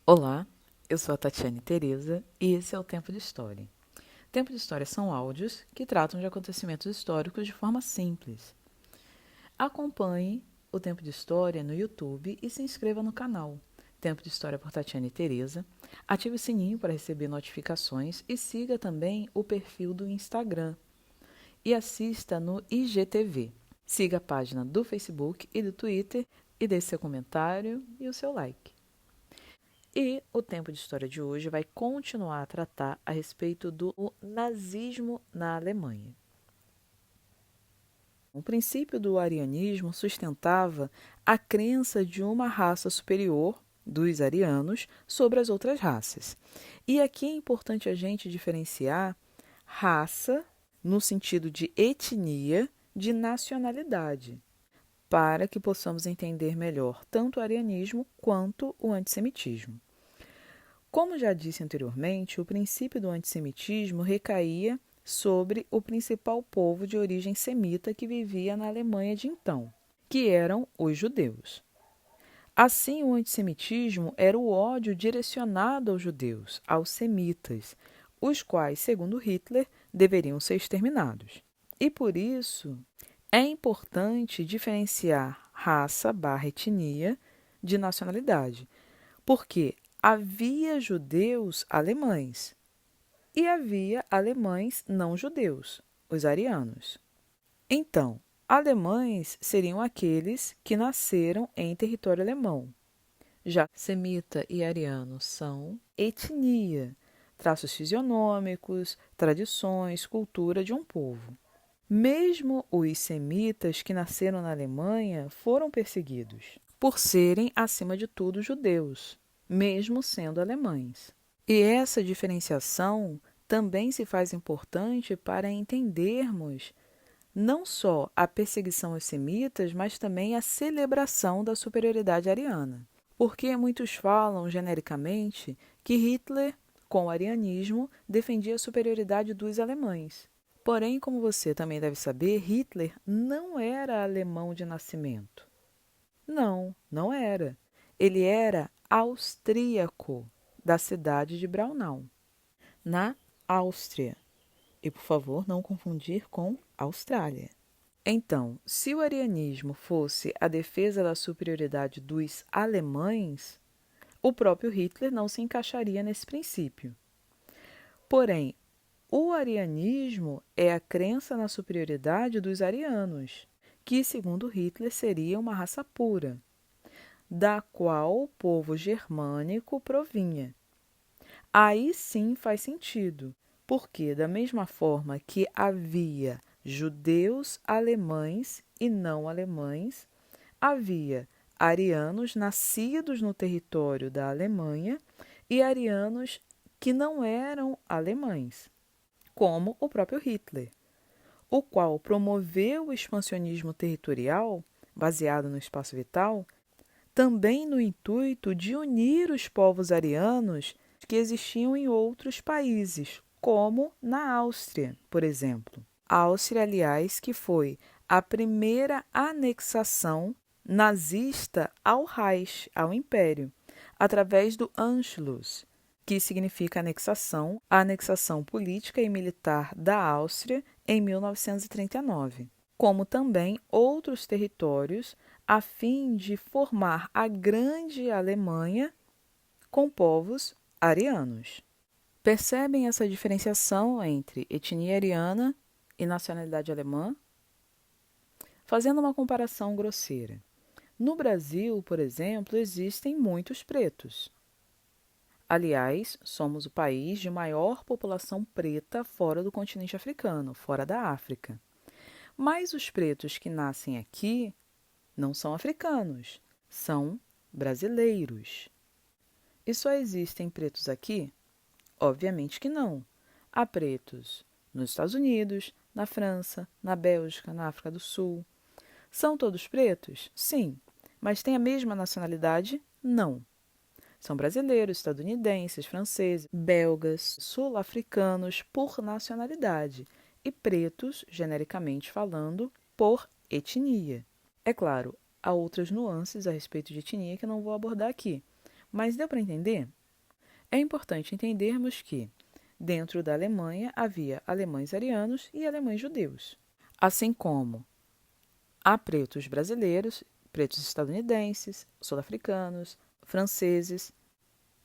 Olá, eu sou a Tatiane Tereza e esse é o Tempo de História. Tempo de História são áudios que tratam de acontecimentos históricos de forma simples. Acompanhe o Tempo de História no YouTube e se inscreva no canal Tempo de História por Tatiane Tereza. Ative o sininho para receber notificações e siga também o perfil do Instagram e assista no IGTV. Siga a página do Facebook e do Twitter e deixe seu comentário e o seu like. E o Tempo de História de hoje vai continuar a tratar a respeito do nazismo na Alemanha. O princípio do arianismo sustentava a crença de uma raça superior, dos arianos, sobre as outras raças. E aqui é importante a gente diferenciar raça, no sentido de etnia, de nacionalidade, para que possamos entender melhor tanto o arianismo quanto o antissemitismo. Como já disse anteriormente, o princípio do antissemitismo recaía sobre o principal povo de origem semita que vivia na Alemanha de então, que eram os judeus. Assim, o antissemitismo era o ódio direcionado aos judeus, aos semitas, os quais, segundo Hitler, deveriam ser exterminados. E por isso é importante diferenciar raça/etnia de nacionalidade, porque havia judeus alemães e havia alemães não judeus, os arianos. Então, alemães seriam aqueles que nasceram em território alemão. Já semita e ariano são etnia, traços fisionômicos, tradições, cultura de um povo. Mesmo os semitas que nasceram na Alemanha foram perseguidos por serem, acima de tudo, judeus, mesmo sendo alemães. E essa diferenciação também se faz importante para entendermos não só a perseguição aos semitas, mas também a celebração da superioridade ariana. Porque muitos falam, genericamente, que Hitler, com o arianismo, defendia a superioridade dos alemães. Porém, como você também deve saber, Hitler não era alemão de nascimento. Não era. Ele era austríaco, da cidade de Braunau, na Áustria. E, por favor, não confundir com Austrália. Então, se o arianismo fosse a defesa da superioridade dos alemães, o próprio Hitler não se encaixaria nesse princípio. Porém, o arianismo é a crença na superioridade dos arianos, que, segundo Hitler, seria uma raça pura, da qual o povo germânico provinha. Aí sim faz sentido, porque, da mesma forma que havia judeus alemães e não alemães, havia arianos nascidos no território da Alemanha e arianos que não eram alemães, como o próprio Hitler, o qual promoveu o expansionismo territorial, baseado no espaço vital, também no intuito de unir os povos arianos que existiam em outros países, como na Áustria, por exemplo. A Áustria, aliás, que foi a primeira anexação nazista ao Reich, ao Império, através do Anschluss, que significa anexação, a anexação política e militar da Áustria em 1939, como também outros territórios a fim de formar a grande Alemanha com povos arianos. Percebem essa diferenciação entre etnia ariana e nacionalidade alemã? Fazendo uma comparação grosseira. No Brasil, por exemplo, existem muitos pretos. Aliás, somos o país de maior população preta fora do continente africano, fora da África. Mas os pretos que nascem aqui não são africanos, são brasileiros. E só existem pretos aqui? Obviamente que não. Há pretos nos Estados Unidos, na França, na Bélgica, na África do Sul. São todos pretos? Sim. Mas têm a mesma nacionalidade? Não. São brasileiros, estadunidenses, franceses, belgas, sul-africanos por nacionalidade e pretos, genericamente falando, por etnia. É claro, há outras nuances a respeito de etnia que eu não vou abordar aqui, Mas deu para entender? É importante entendermos que, dentro da Alemanha, havia alemães arianos e alemães judeus, assim como há pretos brasileiros, pretos estadunidenses, sul-africanos, franceses.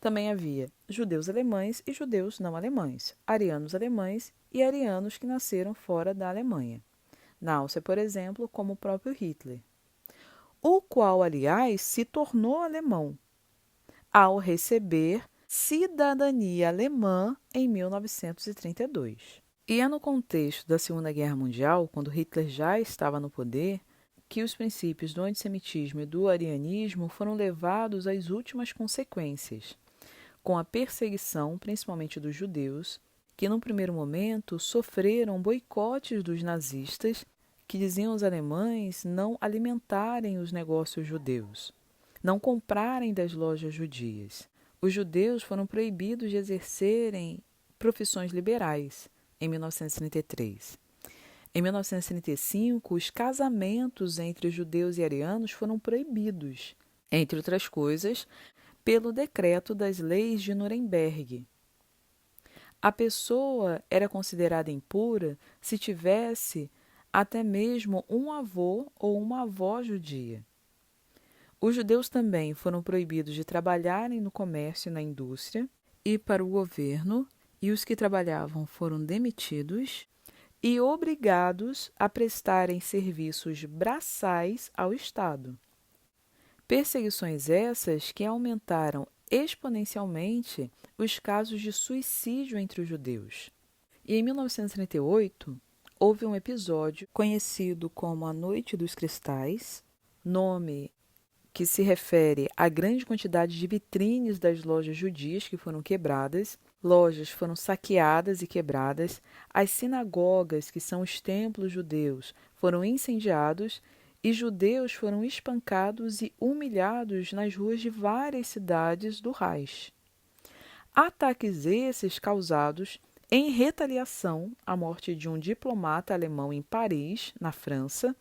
Também havia judeus alemães e judeus não alemães, arianos alemães e arianos que nasceram fora da Alemanha. Na Áustria, por exemplo, como o próprio Hitler, o qual, aliás, se tornou alemão ao receber cidadania alemã em 1932. E é no contexto da Segunda Guerra Mundial, quando Hitler já estava no poder, que os princípios do antissemitismo e do arianismo foram levados às últimas consequências, com a perseguição, principalmente dos judeus, que no primeiro momento sofreram boicotes dos nazistas, que diziam aos alemães não alimentarem os negócios judeus, não comprarem das lojas judias. Os judeus foram proibidos de exercerem profissões liberais em 1933. Em 1935, os casamentos entre judeus e arianos foram proibidos, entre outras coisas, pelo decreto das leis de Nuremberg. A pessoa era considerada impura se tivesse até mesmo um avô ou uma avó judia. Os judeus também foram proibidos de trabalharem no comércio e na indústria e para o governo, e os que trabalhavam foram demitidos e obrigados a prestarem serviços braçais ao Estado. Perseguições essas que aumentaram exponencialmente os casos de suicídio entre os judeus. E em 1938, houve um episódio conhecido como a Noite dos Cristais, nome que se refere à grande quantidade de vitrines das lojas judias que foram quebradas, lojas foram saqueadas e quebradas, as sinagogas, que são os templos judeus, foram incendiados e judeus foram espancados e humilhados nas ruas de várias cidades do Reich. Ataques esses causados em retaliação à morte de um diplomata alemão em Paris, na França,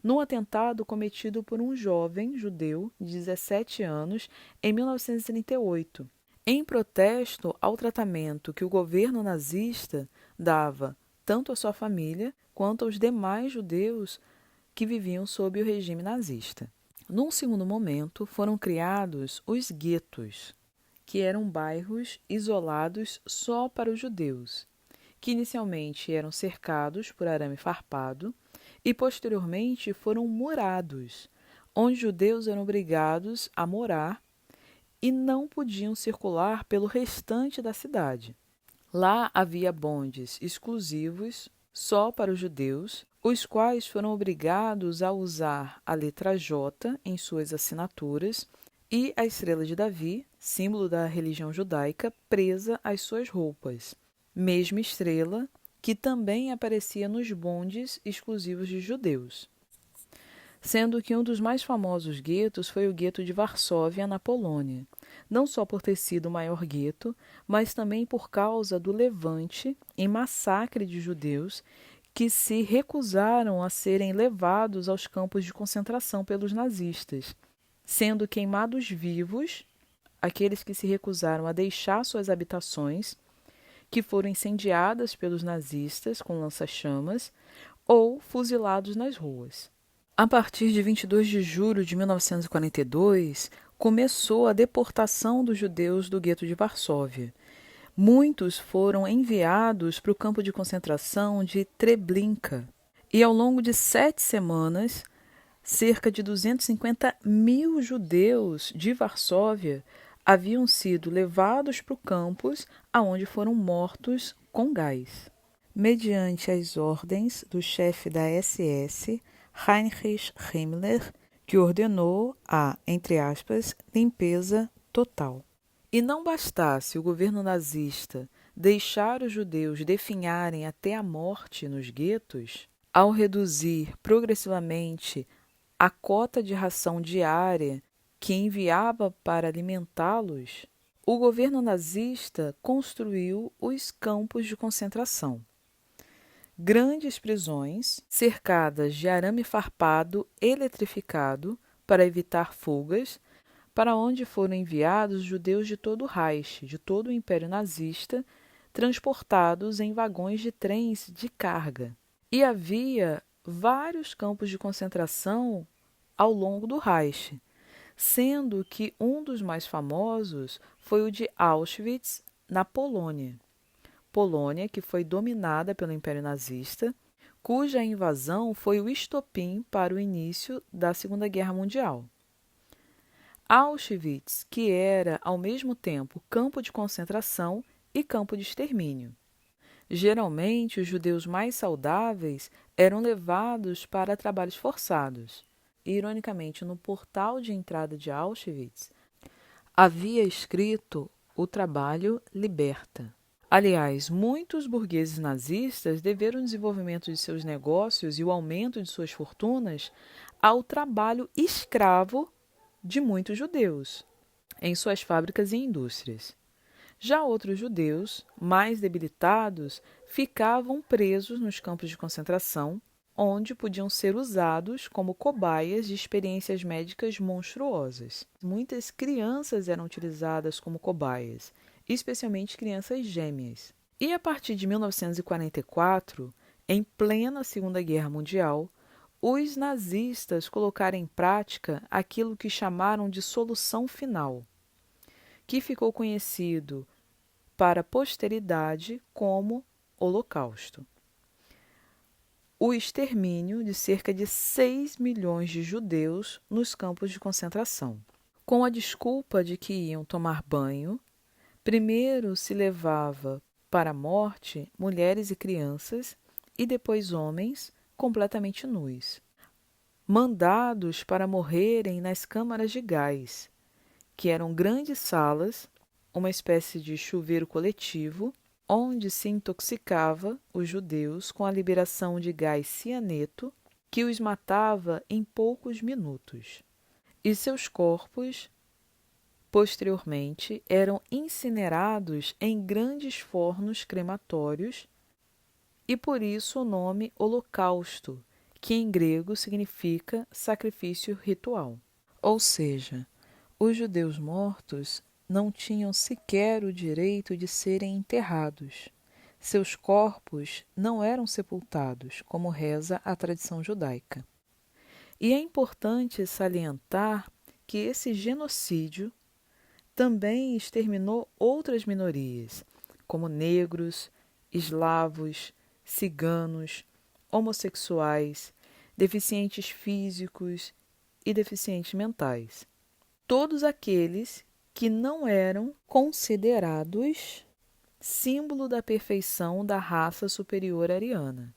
num atentado cometido por um jovem judeu de 17 anos em 1938, em protesto ao tratamento que o governo nazista dava tanto à sua família quanto aos demais judeus que viviam sob o regime nazista. Num segundo momento, foram criados os guetos, que eram bairros isolados só para os judeus, que inicialmente eram cercados por arame farpado e posteriormente foram murados, onde judeus eram obrigados a morar e não podiam circular pelo restante da cidade. Lá havia bondes exclusivos só para os judeus, os quais foram obrigados a usar a letra J em suas assinaturas e a estrela de Davi, símbolo da religião judaica, presa às suas roupas. Mesma estrela que também aparecia nos bondes exclusivos de judeus. Sendo que um dos mais famosos guetos foi o gueto de Varsóvia, na Polônia, não só por ter sido o maior gueto, mas também por causa do levante em massacre de judeus que se recusaram a serem levados aos campos de concentração pelos nazistas, sendo queimados vivos aqueles que se recusaram a deixar suas habitações, que foram incendiadas pelos nazistas com lança-chamas ou fuzilados nas ruas. A partir de 22 de julho de 1942, começou a deportação dos judeus do gueto de Varsóvia. Muitos foram enviados para o campo de concentração de Treblinka. E ao longo de 7 semanas, cerca de 250 mil judeus de Varsóvia haviam sido levados para o campus, aonde foram mortos com gás. Mediante as ordens do chefe da SS, Heinrich Himmler, que ordenou a, entre aspas, limpeza total. E não bastasse o governo nazista deixar os judeus definharem até a morte nos guetos, ao reduzir progressivamente a cota de ração diária que enviava para alimentá-los, o governo nazista construiu os campos de concentração. Grandes prisões, cercadas de arame farpado eletrificado para evitar fugas, para onde foram enviados judeus de todo o Reich, de todo o Império Nazista, transportados em vagões de trens de carga. E havia vários campos de concentração ao longo do Reich, sendo que um dos mais famosos foi o de Auschwitz, na Polônia. Polônia, que foi dominada pelo Império Nazista, cuja invasão foi o estopim para o início da Segunda Guerra Mundial. Auschwitz, que era ao mesmo tempo campo de concentração e campo de extermínio. Geralmente, os judeus mais saudáveis eram levados para trabalhos forçados. Ironicamente, no portal de entrada de Auschwitz, havia escrito: "O trabalho liberta". Aliás, muitos burgueses nazistas deveram o desenvolvimento de seus negócios e o aumento de suas fortunas ao trabalho escravo de muitos judeus em suas fábricas e indústrias. Já outros judeus, mais debilitados, ficavam presos nos campos de concentração, onde podiam ser usados como cobaias de experiências médicas monstruosas. Muitas crianças eram utilizadas como cobaias, especialmente crianças gêmeas. E a partir de 1944, em plena Segunda Guerra Mundial, os nazistas colocaram em prática aquilo que chamaram de solução final, que ficou conhecido para a posteridade como Holocausto. O extermínio de cerca de 6 milhões de judeus nos campos de concentração. Com a desculpa de que iam tomar banho, primeiro se levava para a morte mulheres e crianças e depois homens completamente nus, mandados para morrerem nas câmaras de gás, que eram grandes salas, uma espécie de chuveiro coletivo, onde se intoxicava os judeus com a liberação de gás cianeto, que os matava em poucos minutos. E seus corpos, posteriormente, eram incinerados em grandes fornos crematórios, e por isso o nome Holocausto, que em grego significa sacrifício ritual. Ou seja, os judeus mortos não tinham sequer o direito de serem enterrados. Seus corpos não eram sepultados, como reza a tradição judaica. E é importante salientar que esse genocídio também exterminou outras minorias, como negros, eslavos, ciganos, homossexuais, deficientes físicos e deficientes mentais. Todos aqueles que não eram considerados símbolo da perfeição da raça superior ariana.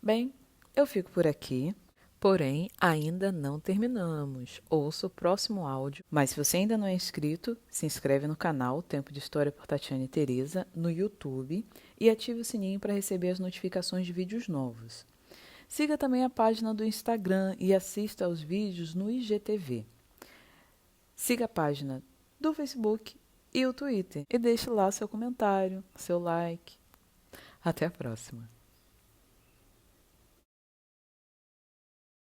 Bem, eu fico por aqui, porém ainda não terminamos. Ouça o próximo áudio, mas se você ainda não é inscrito, se inscreve no canal Tempo de História por Tatiana e Teresa no YouTube e ative o sininho para receber as notificações de vídeos novos. Siga também a página do Instagram e assista aos vídeos no IGTV. Siga a página do Facebook e o Twitter e deixe lá seu comentário, seu like. Até a próxima!